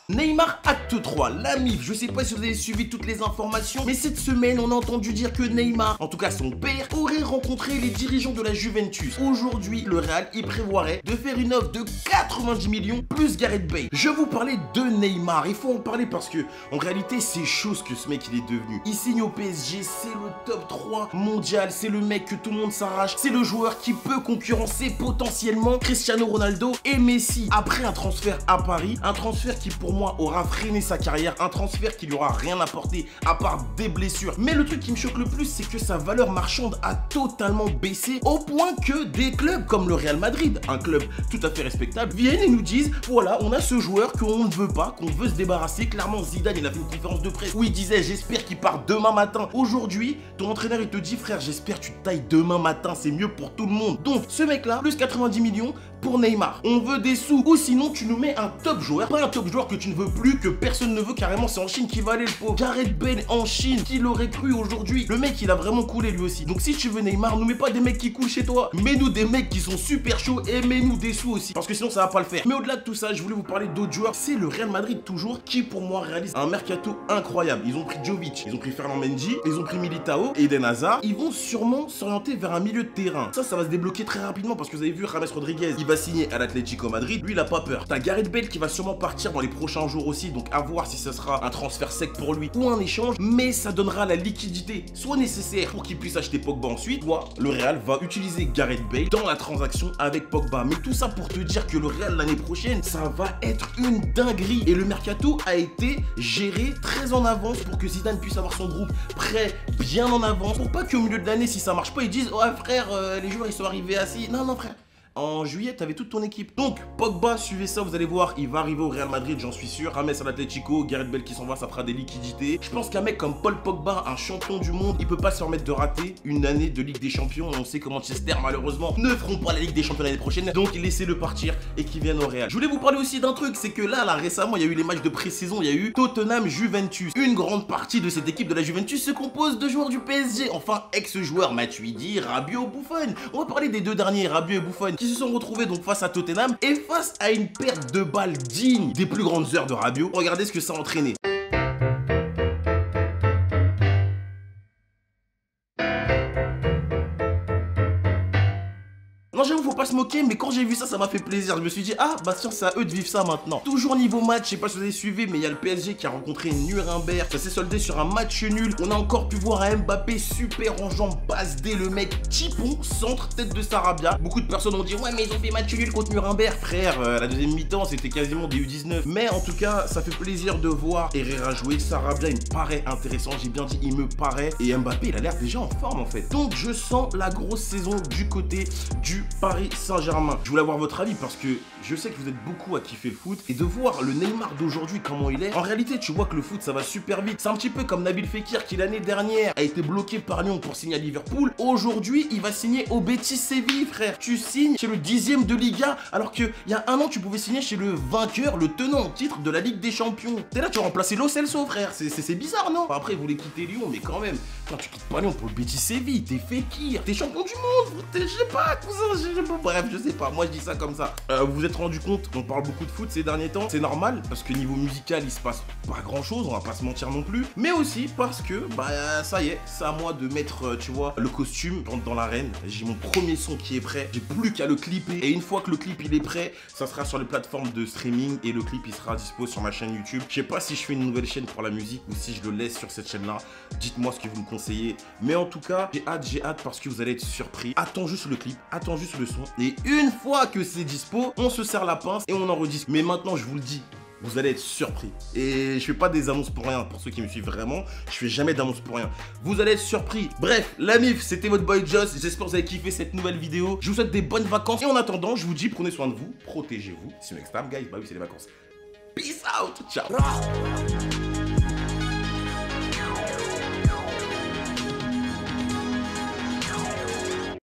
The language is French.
Neymar acte 3, la MIF, je sais pas si vous avez suivi toutes les informations, mais cette semaine on a entendu dire que Neymar, en tout cas son père, aurait rencontré les dirigeants de la Juventus. Aujourd'hui, le Real y prévoirait de faire une offre de 90 millions plus Gareth Bale. Je vous parlais de Neymar, il faut en parler parce que en réalité c'est chaud ce que ce mec il est devenu. Il signe au PSG, c'est le top 3 mondial, c'est le mec que tout le monde s'arrache, c'est le joueur qui peut concurrencer potentiellement Cristiano Ronaldo et Messi. Après un transfert à Paris, un transfert qui pour moi aura freiné sa carrière, un transfert qui lui aura rien apporté à part des blessures. Mais le truc qui me choque le plus, c'est que sa valeur marchande a totalement baissé au point que des clubs comme le Real Madrid, un club tout à fait respectable, viennent et nous disent voilà, on a ce joueur qu'on ne veut pas, qu'on veut se débarrasser. Clairement, Zidane, il a fait une conférence de presse où il disait j'espère qu'il part demain matin. Aujourd'hui, ton entraîneur il te dit frère, j'espère que tu te tailles demain matin, c'est mieux pour tout le monde. Donc ce mec là, plus 90 millions pour Neymar. On veut des sous, ou sinon tu nous mets un top joueur, pas un top joueur que tu ne veux plus, que personne ne veut, carrément c'est en Chine qui va aller le pauvre. Gareth Bale en Chine, qui l'aurait cru aujourd'hui? Le mec il a vraiment coulé lui aussi. Donc si tu veux Neymar, nous mets pas des mecs qui coulent chez toi, mets-nous des mecs qui sont super chauds et mets-nous des sous aussi, parce que sinon ça va pas le faire. Mais au-delà de tout ça, je voulais vous parler d'autres joueurs. C'est le Real Madrid toujours qui pour moi réalise un mercato incroyable. Ils ont pris Jovic, ils ont pris Ferland Mendy, ils ont pris Militao, Eden Hazard. Ils vont sûrement s'orienter vers un milieu de terrain. Ça va se débloquer très rapidement parce que vous avez vu James Rodriguez, il va signer à l'Atlético Madrid, lui il a pas peur. T'as Gareth Bale qui va sûrement partir dans les prochains jours aussi, donc à voir si ce sera un transfert sec pour lui ou un échange, mais ça donnera la liquidité soit nécessaire pour qu'il puisse acheter Pogba ensuite, soit le Real va utiliser Gareth Bale dans la transaction avec Pogba. Mais tout ça pour te dire que le Real l'année prochaine, ça va être une dinguerie. Et le mercato a été géré très en avance pour que Zidane puisse avoir son groupe prêt bien en avance, pour pas qu'au milieu de l'année, si ça marche pas, ils disent ouais frère, les joueurs ils sont arrivés assis. Non frère, en juillet, t'avais toute ton équipe. Donc, Pogba, suivez ça, vous allez voir, il va arriver au Real Madrid, j'en suis sûr. James à l'Atlético, Gareth Bale qui s'en va, ça fera des liquidités. Je pense qu'un mec comme Paul Pogba, un champion du monde, il peut pas se permettre de rater une année de Ligue des Champions. On sait que Manchester, malheureusement, ne feront pas la Ligue des Champions l'année prochaine. Donc, laissez-le partir et qu'il vienne au Real. Je voulais vous parler aussi d'un truc, c'est que là, récemment, il y a eu les matchs de pré-saison, il y a eu Tottenham-Juventus. Une grande partie de cette équipe de la Juventus se compose de joueurs du PSG. Enfin, ex-joueurs Matuidi, Rabiot, Buffon. On va parler des deux derniers, Rabiot et Buffon, qui se sont retrouvés donc face à Tottenham et face à une perte de balles digne des plus grandes heures de Rabiot. Regardez ce que ça a entraîné. Non, j'avoue, faut pas se moquer, mais quand j'ai vu ça, ça m'a fait plaisir. Je me suis dit, ah, bah tiens, c'est à eux de vivre ça maintenant. Toujours niveau match, je sais pas si vous avez suivi, mais il y a le PSG qui a rencontré Nuremberg. Ça s'est soldé sur un match nul. On a encore pu voir un Mbappé super en jambes, passe D, le mec Tipon, centre, tête de Sarabia. Beaucoup de personnes ont dit, ouais, mais ils ont fait match nul contre Nuremberg. Frère, la deuxième mi-temps, c'était quasiment des U19. Mais en tout cas, ça fait plaisir de voir Herrera jouer. Sarabia, il me paraît intéressant. J'ai bien dit, il me paraît. Et Mbappé, il a l'air déjà en forme en fait. Donc, je sens la grosse saison du côté du Paris Saint-Germain. Je voulais avoir votre avis parce que je sais que vous êtes beaucoup à kiffer le foot et de voir le Neymar d'aujourd'hui comment il est. En réalité, tu vois que le foot ça va super vite. C'est un petit peu comme Nabil Fekir qui l'année dernière a été bloqué par Lyon pour signer à Liverpool. Aujourd'hui, il va signer au Betis Séville, frère. Tu signes chez le 10e de Liga alors qu'il y a un an, tu pouvais signer chez le vainqueur, le tenant en titre de la Ligue des Champions. T'es là, tu as remplacé Lo Celso, frère. C'est bizarre, non? Enfin, après, il voulait quitter Lyon, mais quand même, quand tu quittes pas Lyon pour le Betis Séville, t'es Fekir, t'es champion du monde, je sais pas, cousin, je sais pas. Bref, je sais pas, moi je dis ça comme ça. Vous vous êtes rendu compte, on parle beaucoup de foot ces derniers temps. C'est normal, parce que niveau musical, il se passe pas grand chose, on va pas se mentir non plus. Mais aussi parce que, bah ça y est, c'est à moi de mettre, tu vois, le costume, je rentre dans l'arène. J'ai mon premier son qui est prêt, j'ai plus qu'à le clipper. Et une fois que le clip il est prêt, ça sera sur les plateformes de streaming et le clip il sera dispo sur ma chaîne YouTube. Je sais pas si je fais une nouvelle chaîne pour la musique ou si je le laisse sur cette chaîne là. Dites-moi ce que vous me conseillez. Mais en tout cas, j'ai hâte parce que vous allez être surpris. Attends juste le clip, attends juste le son. Et une fois que c'est dispo, on se serre la pince et on en rediscute. Mais maintenant, je vous le dis, vous allez être surpris. Et je fais pas des annonces pour rien. Pour ceux qui me suivent vraiment, je fais jamais d'annonces pour rien. Vous allez être surpris. Bref, la MIF, c'était votre boy Joss. J'espère que vous avez kiffé cette nouvelle vidéo. Je vous souhaite des bonnes vacances. Et en attendant, je vous dis, prenez soin de vous, protégez-vous. See you next time, guys. Bah oui, c'est les vacances. Peace out. Ciao.